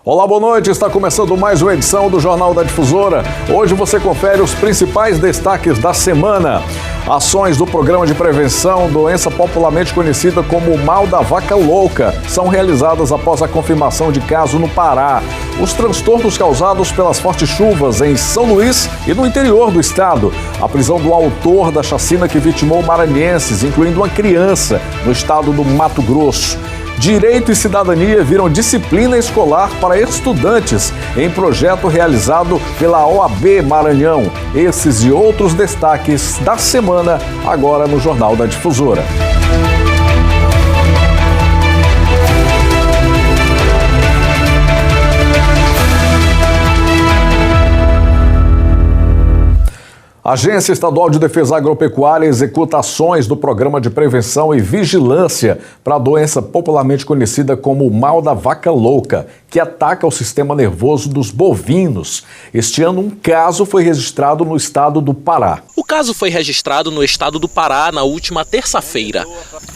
Olá, boa noite. Está começando mais uma edição do Jornal da Difusora. Hoje você confere os principais destaques da semana. Ações do Programa de Prevenção, doença popularmente conhecida como mal da vaca louca, são realizadas após a confirmação de caso no Pará. Os transtornos causados pelas fortes chuvas em São Luís e no interior do estado. A prisão do autor da chacina que vitimou maranhenses, incluindo uma criança, no estado do Mato Grosso. Direito e cidadania viram disciplina escolar para estudantes em projeto realizado pela OAB Maranhão. Esses e outros destaques da semana agora no Jornal da Difusora. A Agência Estadual de Defesa Agropecuária executa ações do Programa de Prevenção e Vigilância para a doença popularmente conhecida como mal da vaca louca, que ataca o sistema nervoso dos bovinos. Este ano, um caso foi registrado no estado do Pará. O caso foi registrado no estado do Pará na última terça-feira.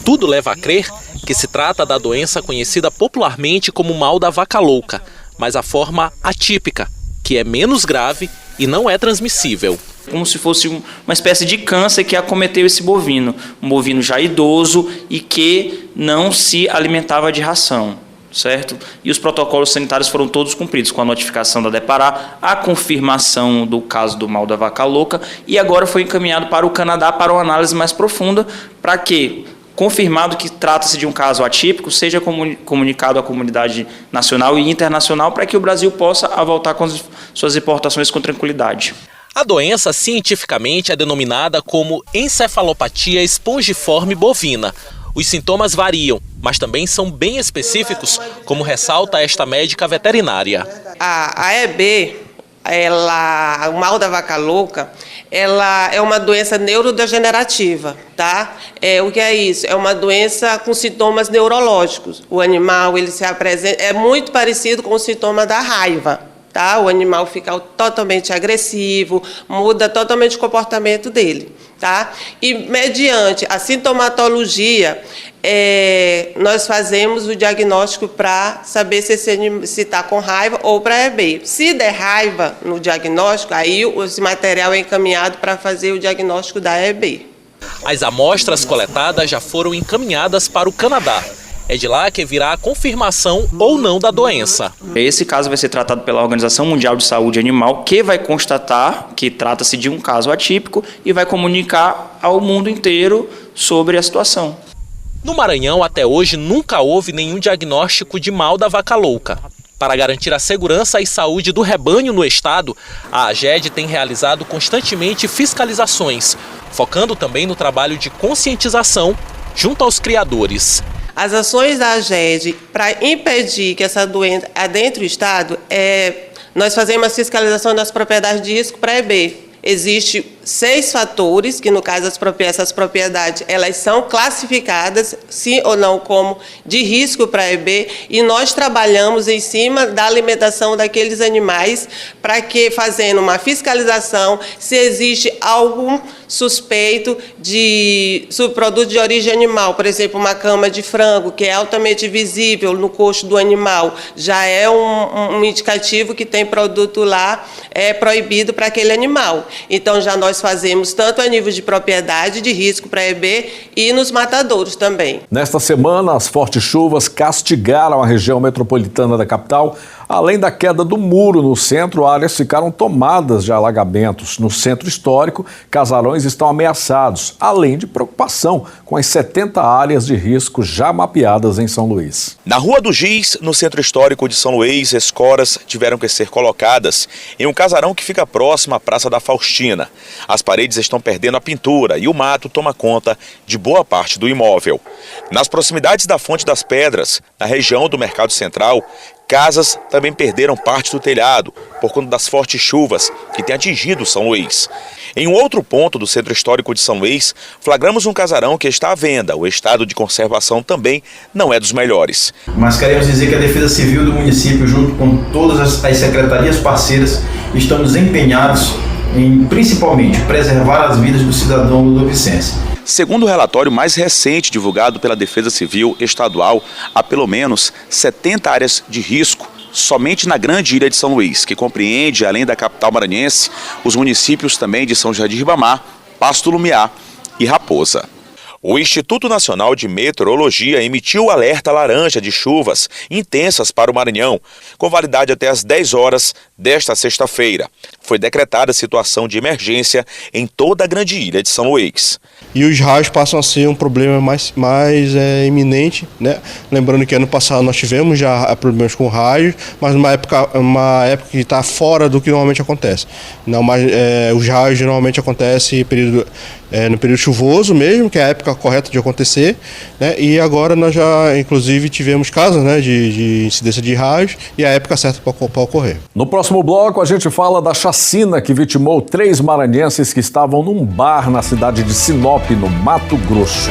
Tudo leva a crer que se trata da doença conhecida popularmente como mal da vaca louca, mas a forma atípica, que é menos grave e não é transmissível. Como se fosse uma espécie de câncer que acometeu esse bovino, um bovino já idoso e que não se alimentava de ração, certo? E os protocolos sanitários foram todos cumpridos, com a notificação da DEPARÁ, a confirmação do caso do mal da vaca louca, e agora foi encaminhado para o Canadá para uma análise mais profunda, para que, confirmado que trata-se de um caso atípico, seja comunicado à comunidade nacional e internacional para que o Brasil possa voltar com suas importações com tranquilidade. A doença cientificamente é denominada como encefalopatia espongiforme bovina. Os sintomas variam, mas também são bem específicos, como ressalta esta médica veterinária. A EB, o mal da vaca louca, ela é uma doença neurodegenerativa, tá? O que é isso? É uma doença com sintomas neurológicos. O animal, ele se apresenta, é muito parecido com o sintoma da raiva. Tá? O animal fica totalmente agressivo, muda totalmente o comportamento dele. Tá? E mediante a sintomatologia, nós fazemos o diagnóstico para saber se está com raiva ou para EB. Se der raiva no diagnóstico, aí esse material é encaminhado para fazer o diagnóstico da EB. As amostras coletadas já foram encaminhadas para o Canadá. É de lá que virá a confirmação ou não da doença. Esse caso vai ser tratado pela Organização Mundial de Saúde Animal, que vai constatar que trata-se de um caso atípico e vai comunicar ao mundo inteiro sobre a situação. No Maranhão, até hoje, nunca houve nenhum diagnóstico de mal da vaca louca. Para garantir a segurança e saúde do rebanho no estado, a AGED tem realizado constantemente fiscalizações, focando também no trabalho de conscientização junto aos criadores. As ações da AGED para impedir que essa doença adentre o estado, nós fazemos a fiscalização das propriedades de risco para EB. Existem 6 fatores, que no caso essas propriedades elas são classificadas, sim ou não, como de risco para EB, e nós trabalhamos em cima da alimentação daqueles animais para que, fazendo uma fiscalização, se existe algum suspeito de subproduto de origem animal, por exemplo, uma cama de frango, que é altamente visível no coxo do animal, já é um indicativo que tem produto lá proibido para aquele animal. Então, já nós fazemos tanto a nível de propriedade, de risco para EB e nos matadouros também. Nesta semana, as fortes chuvas castigaram a região metropolitana da capital. Além da queda do muro no centro, áreas ficaram tomadas de alagamentos. No centro histórico, casarões estão ameaçados, além de preocupação com as 70 áreas de risco já mapeadas em São Luís. Na Rua do Giz, no centro histórico de São Luís, escoras tiveram que ser colocadas em um casarão que fica próximo à Praça da Faustina. As paredes estão perdendo a pintura e o mato toma conta de boa parte do imóvel. Nas proximidades da Fonte das Pedras, na região do Mercado Central, casas também perderam parte do telhado por conta das fortes chuvas que têm atingido São Luís. Em um outro ponto do centro histórico de São Luís, flagramos um casarão que está à venda. O estado de conservação também não é dos melhores. Mas queremos dizer que a Defesa Civil do município, junto com todas as secretarias parceiras, estamos empenhados em, principalmente, preservar as vidas do cidadão ludovicense. Segundo o relatório mais recente divulgado pela Defesa Civil Estadual, há pelo menos 70 áreas de risco somente na grande ilha de São Luís, que compreende, além da capital maranhense, os municípios também de São Jardim de Ribamar, Pasto Lumiar e Raposa. O Instituto Nacional de Meteorologia emitiu o alerta laranja de chuvas intensas para o Maranhão, com validade até às 10 horas desta sexta-feira. Foi decretada situação de emergência em toda a grande ilha de São Luís. E os raios passam a ser um problema mais iminente, né? Lembrando que ano passado nós tivemos já problemas com raios, mas uma época que está fora do que normalmente acontece. Não, mas os raios geralmente acontecem no período chuvoso mesmo, que é a época correta de acontecer, né? E agora nós já, inclusive, tivemos casos, né, de incidência de raios e a época certa para ocorrer. No próximo bloco, a gente fala da chacina que vitimou 3 maranhenses que estavam num bar na cidade de Sinop, no Mato Grosso.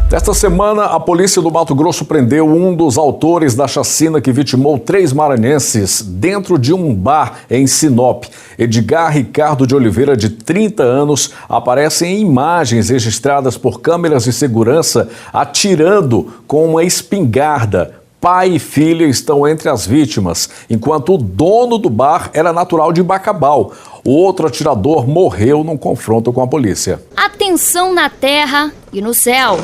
Nesta semana, a polícia do Mato Grosso prendeu um dos autores da chacina que vitimou 3 maranhenses dentro de um bar em Sinop. Edgar Ricardo de Oliveira, de 30 anos, aparece em imagens registradas por câmeras de segurança atirando com uma espingarda. Pai e filha estão entre as vítimas, enquanto o dono do bar era natural de Bacabal. O outro atirador morreu num confronto com a polícia. Atenção na terra e no céu.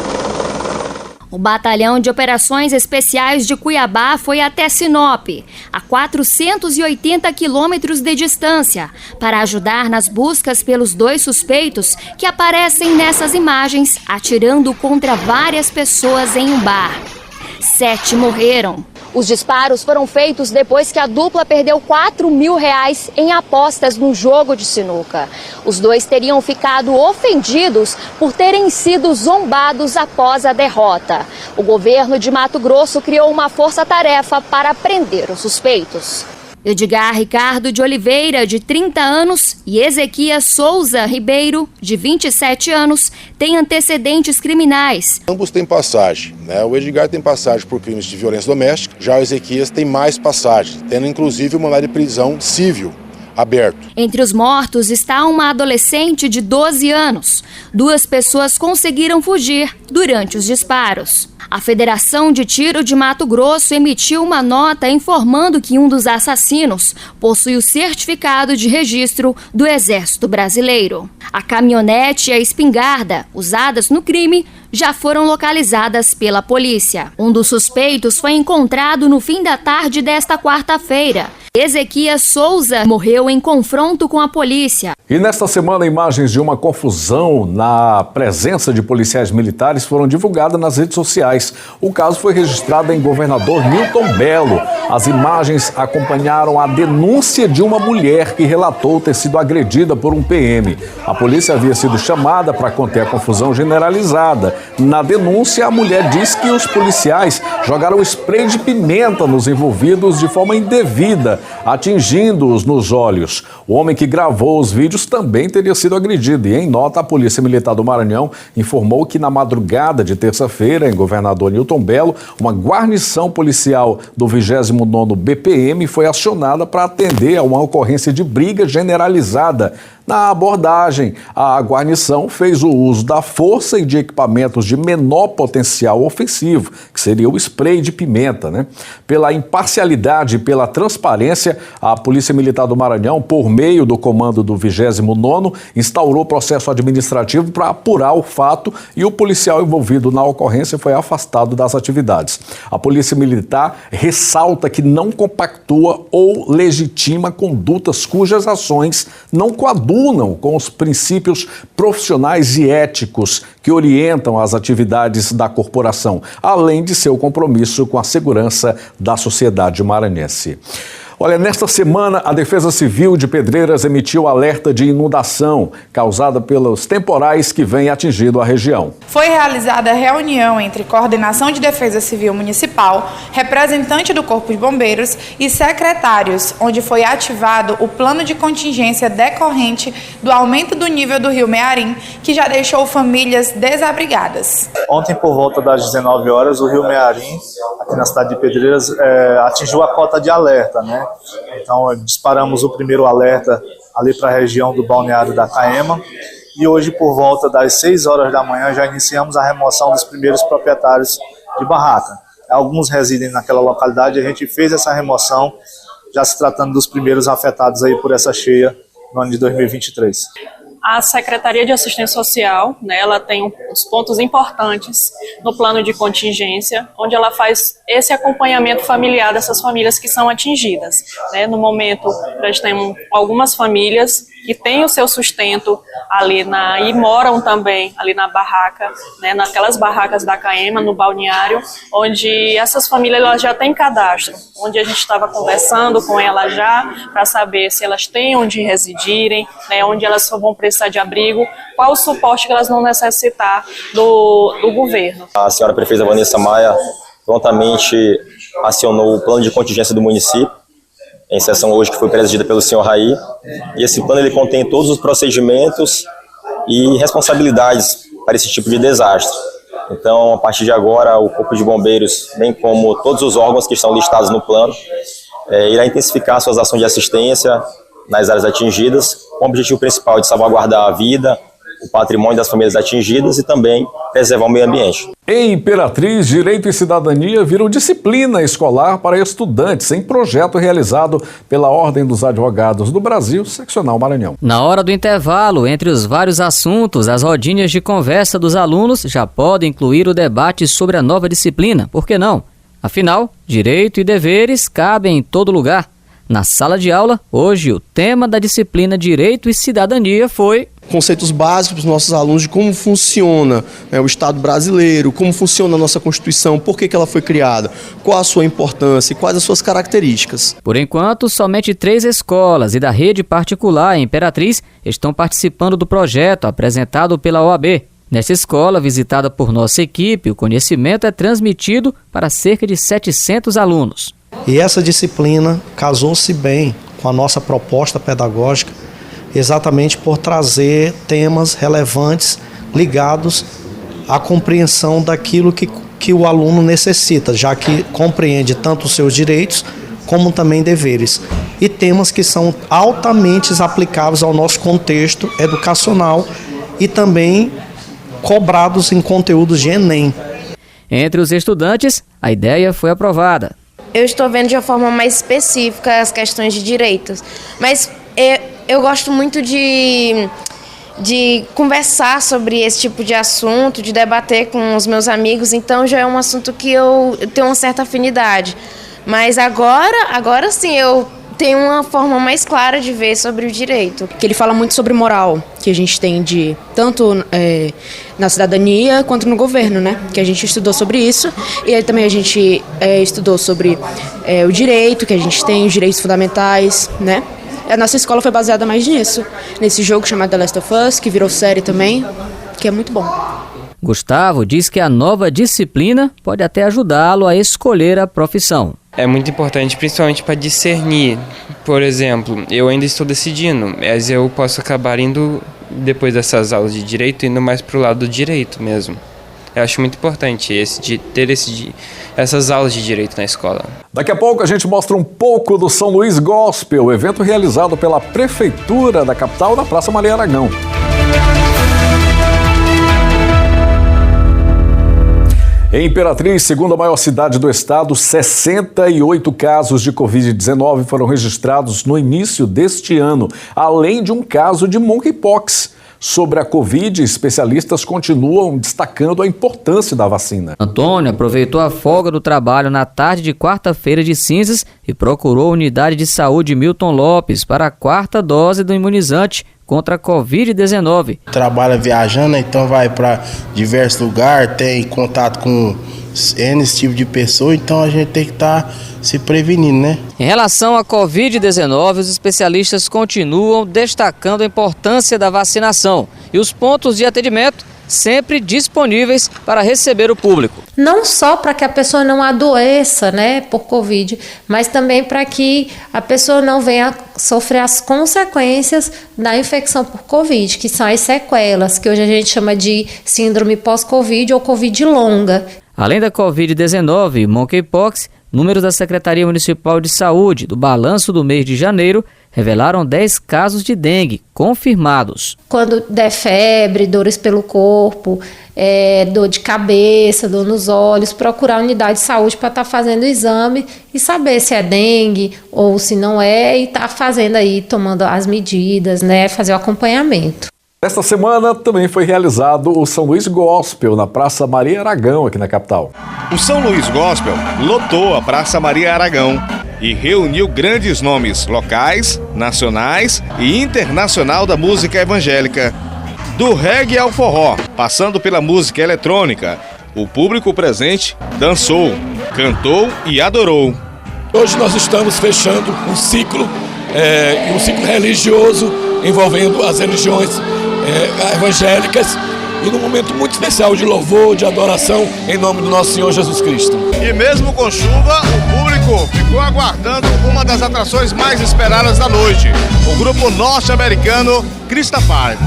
O Batalhão de Operações Especiais de Cuiabá foi até Sinop, a 480 quilômetros de distância, para ajudar nas buscas pelos 2 suspeitos que aparecem nessas imagens, atirando contra várias pessoas em um bar. 7 morreram. Os disparos foram feitos depois que a dupla perdeu R$4 mil em apostas num jogo de sinuca. Os 2 teriam ficado ofendidos por terem sido zombados após a derrota. O governo de Mato Grosso criou uma força-tarefa para prender os suspeitos. Edgar Ricardo de Oliveira, de 30 anos, e Ezequias Souza Ribeiro, de 27 anos, têm antecedentes criminais. Ambos têm passagem, né? O Edgar tem passagem por crimes de violência doméstica, já o Ezequias tem mais passagem, tendo inclusive um mandado de prisão civil aberto. Entre os mortos está uma adolescente de 12 anos. 2 pessoas conseguiram fugir durante os disparos. A Federação de Tiro de Mato Grosso emitiu uma nota informando que um dos assassinos possui o certificado de registro do Exército Brasileiro. A caminhonete e a espingarda usadas no crime já foram localizadas pela polícia. Um dos suspeitos foi encontrado no fim da tarde desta quarta-feira. Ezequias Souza morreu em confronto com a polícia. E nesta semana, imagens de uma confusão na presença de policiais militares foram divulgadas nas redes sociais. O caso foi registrado em Governador Newton Belo. As imagens acompanharam a denúncia de uma mulher que relatou ter sido agredida por um PM. A polícia havia sido chamada para conter a confusão generalizada. Na denúncia, a mulher diz que os policiais jogaram spray de pimenta nos envolvidos de forma indevida, atingindo-os nos olhos. O homem que gravou os vídeos também teria sido agredido e, em nota, a Polícia Militar do Maranhão informou que na madrugada de terça-feira, em Governador Newton Belo, uma guarnição policial do 29º BPM foi acionada para atender a uma ocorrência de briga generalizada. Na abordagem, a guarnição fez o uso da força e de equipamentos de menor potencial ofensivo, que seria o spray de pimenta, né? Pela imparcialidade e pela transparência, a Polícia Militar do Maranhão, por meio do comando do 29º, instaurou processo administrativo para apurar o fato e o policial envolvido na ocorrência foi afastado das atividades. A Polícia Militar ressalta que não compactua ou legitima condutas cujas ações não coadunam com os princípios profissionais e éticos que orientam as atividades da corporação, além de seu compromisso com a segurança da sociedade maranhense. Olha, nesta semana, a Defesa Civil de Pedreiras emitiu alerta de inundação causada pelos temporais que vêm atingindo a região. Foi realizada a reunião entre Coordenação de Defesa Civil Municipal, representante do Corpo de Bombeiros e secretários, onde foi ativado o plano de contingência decorrente do aumento do nível do Rio Mearim, que já deixou famílias desabrigadas. Ontem, por volta das 19 horas, o Rio Mearim, aqui na cidade de Pedreiras, atingiu a cota de alerta, né? Então, disparamos o primeiro alerta ali para a região do balneário da Caema e hoje, por volta das 6 horas da manhã, já iniciamos a remoção dos primeiros proprietários de barraca. alguns residem naquela localidade, a gente fez essa remoção, já se tratando dos primeiros afetados aí por essa cheia no ano de 2023. A Secretaria de Assistência Social, né, ela tem uns pontos importantes no plano de contingência, onde ela faz esse acompanhamento familiar dessas famílias que são atingidas. Né? No momento, nós temos algumas famílias que têm o seu sustento ali e moram também ali na barraca, né, naquelas barracas da CAEMA, no balneário, onde essas famílias elas já têm cadastro, onde a gente estava conversando com elas já para saber se elas têm onde residirem, né, onde elas vão precisar de abrigo, qual o suporte que elas vão necessitar do governo. A senhora prefeita Vanessa Maia prontamente acionou o plano de contingência do município, em sessão hoje que foi presidida pelo senhor Raí, e esse plano ele contém todos os procedimentos e responsabilidades para esse tipo de desastre. Então, a partir de agora, o Corpo de Bombeiros, bem como todos os órgãos que estão listados no plano, irá intensificar suas ações de assistência nas áreas atingidas, com o objetivo principal de salvaguardar a vida, o patrimônio das famílias atingidas e também preservar o meio ambiente. Em Imperatriz, Direito e Cidadania viram disciplina escolar para estudantes em projeto realizado pela Ordem dos Advogados do Brasil, Seccional Maranhão. Na hora do intervalo, entre os vários assuntos, as rodinhas de conversa dos alunos já podem incluir o debate sobre a nova disciplina. Por que não? Afinal, direito e deveres cabem em todo lugar. Na sala de aula, hoje, o tema da disciplina Direito e Cidadania foi conceitos básicos para os nossos alunos de como funciona o Estado brasileiro, como funciona a nossa Constituição, por que ela foi criada, qual a sua importância e quais as suas características. Por enquanto, somente 3 escolas e da rede particular em Imperatriz estão participando do projeto apresentado pela OAB. Nessa escola, visitada por nossa equipe, o conhecimento é transmitido para cerca de 700 alunos. E essa disciplina casou-se bem com a nossa proposta pedagógica, exatamente por trazer temas relevantes ligados à compreensão daquilo que o aluno necessita, já que compreende tanto os seus direitos como também deveres. E temas que são altamente aplicáveis ao nosso contexto educacional e também cobrados em conteúdos de Enem. Entre os estudantes, a ideia foi aprovada. Eu estou vendo de uma forma mais específica as questões de direitos, mas eu gosto muito de conversar sobre esse tipo de assunto, de debater com os meus amigos, então já é um assunto que eu tenho uma certa afinidade. Mas agora sim eu tenho uma forma mais clara de ver sobre o direito. Que ele fala muito sobre moral, que a gente tem tanto na cidadania quanto no governo, né? Que a gente estudou sobre isso. E aí também a gente estudou sobre o direito, que a gente tem os direitos fundamentais, né? A nossa escola foi baseada mais nisso, nesse jogo chamado The Last of Us, que virou série também, que é muito bom. Gustavo diz que a nova disciplina pode até ajudá-lo a escolher a profissão. É muito importante, principalmente para discernir. Por exemplo, eu ainda estou decidindo, mas eu posso acabar indo, depois dessas aulas de direito, indo mais para o lado do direito mesmo. Eu acho muito importante ter essas aulas de direito na escola. Daqui a pouco a gente mostra um pouco do São Luís Gospel, evento realizado pela Prefeitura da capital, na Praça Maria Aragão. Em Imperatriz, segunda maior cidade do estado, 68 casos de Covid-19 foram registrados no início deste ano, além de um caso de monkeypox. Sobre a Covid, especialistas continuam destacando a importância da vacina. Antônio aproveitou a folga do trabalho na tarde de quarta-feira de cinzas e procurou a unidade de saúde Milton Lopes para a 4ª dose do imunizante contra a Covid-19. Trabalha viajando, então vai para diversos lugares, tem contato com N tipo de pessoa, então a gente tem que estar se prevenindo, né? Em relação à Covid-19, os especialistas continuam destacando a importância da vacinação e os pontos de atendimento sempre disponíveis para receber o público. Não só para que a pessoa não adoeça, né, por Covid, mas também para que a pessoa não venha sofrer as consequências da infecção por Covid, que são as sequelas, que hoje a gente chama de síndrome pós-Covid ou Covid longa. Além da Covid-19 e monkeypox, números da Secretaria Municipal de Saúde do balanço do mês de janeiro revelaram 10 casos de dengue confirmados. Quando der febre, dores pelo corpo, dor de cabeça, dor nos olhos, procurar a unidade de saúde para estar fazendo o exame e saber se é dengue ou se não é, e estar fazendo aí, tomando as medidas, né, fazer o acompanhamento. Esta semana também foi realizado o São Luís Gospel na Praça Maria Aragão, aqui na capital. O São Luís Gospel lotou a Praça Maria Aragão e reuniu grandes nomes locais, nacionais e internacional da música evangélica. Do reggae ao forró, passando pela música eletrônica, o público presente dançou, cantou e adorou. Hoje nós estamos fechando um ciclo religioso envolvendo as religiões evangélicas e num momento muito especial de louvor, de adoração em nome do nosso Senhor Jesus Cristo. E mesmo com chuva, o público ficou aguardando uma das atrações mais esperadas da noite, o grupo norte-americano Christafari.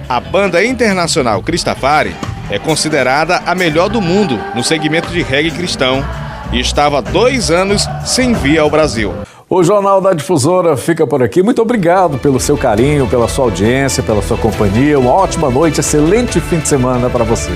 A banda internacional Christafari é considerada a melhor do mundo no segmento de reggae cristão e estava há 2 anos sem vir ao Brasil. O Jornal da Difusora fica por aqui. Muito obrigado pelo seu carinho, pela sua audiência, pela sua companhia. Uma ótima noite, excelente fim de semana para você.